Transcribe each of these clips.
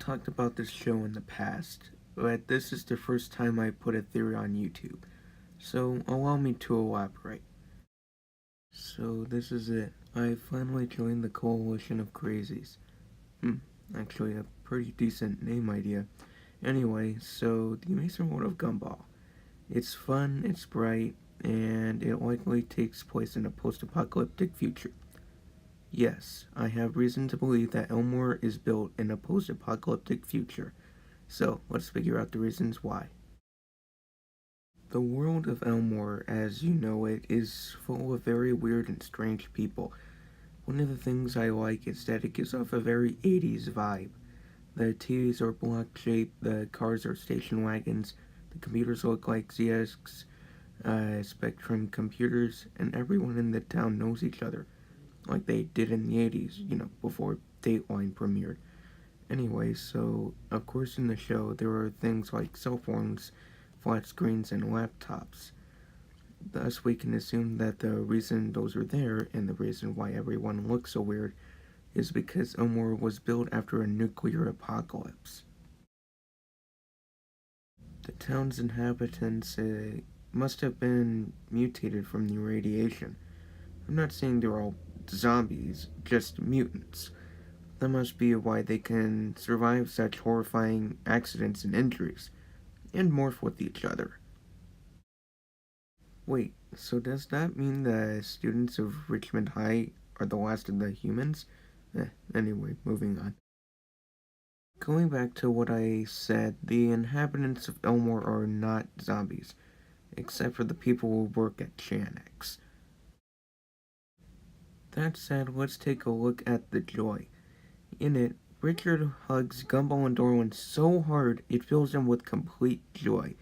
talked about this show in the past, but this is the first time I put a theory on YouTube, so allow me to elaborate. So this is it. I finally joined the coalition of crazies. Actually a pretty decent name idea. Anyway, so the Amazing World of Gumball. It's fun, it's bright, and it likely takes place in a post-apocalyptic future. Yes, I have reason to believe that Elmore is built in a post-apocalyptic future. So, let's figure out the reasons why. The world of Elmore, as you know it, is full of very weird and strange people. One of the things I like is that it gives off a very 80s vibe. The TVs are block-shaped, the cars are station wagons, the computers look like ZX Spectrum computers, and everyone in the town knows each other, like they did in the 80s, before Dateline premiered. Anyway, so, of course in the show, there are things like cell phones, flat screens, and laptops. Thus, we can assume that the reason those are there, and the reason why everyone looks so weird, is because Elmore was built after a nuclear apocalypse. The town's inhabitants must have been mutated from the radiation. I'm not saying they're all zombies, just mutants. That must be why they can survive such horrifying accidents and injuries, and morph with each other. Wait, so does that mean the students of Richmond High are the last of the humans? Anyway, moving on. Going back to what I said, the inhabitants of Elmore are not zombies, except for the people who work at Chanix. That said, let's take a look at the joy. In it, Richard hugs Gumball and Darwin so hard it fills them with complete joy.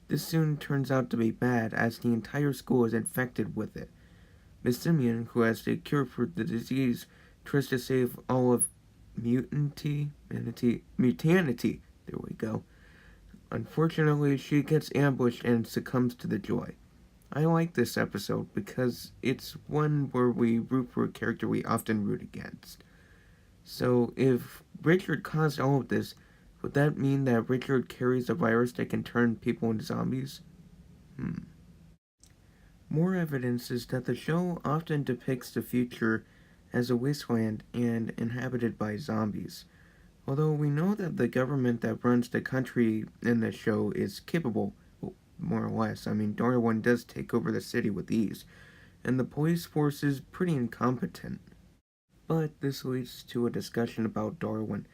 This soon turns out to be bad, as the entire school is infected with it. Miss Simeon, who has the cure for the disease, tries to save all of mutanity. There we go. Unfortunately, she gets ambushed and succumbs to the joy. I like this episode because it's one where we root for a character we often root against. So, if Richard caused all of this, would that mean that Richard carries a virus that can turn people into zombies? More evidence is that the show often depicts the future as a wasteland and inhabited by zombies. Although we know that the government that runs the country in the show is capable, well, more or less. I mean, Darwin does take over the city with ease, and the police force is pretty incompetent. But this leads to a discussion about Darwin.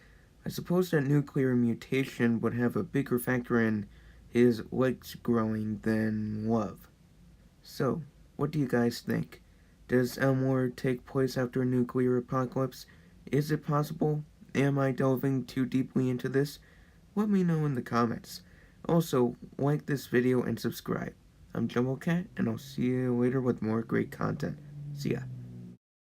I suppose that nuclear mutation would have a bigger factor in his legs growing than love. So, what do you guys think? Does Elmore take place after a nuclear apocalypse? Is it possible? Am I delving too deeply into this? Let me know in the comments. Also, like this video and subscribe. I'm Jumbo Cat, and I'll see you later with more great content. See ya.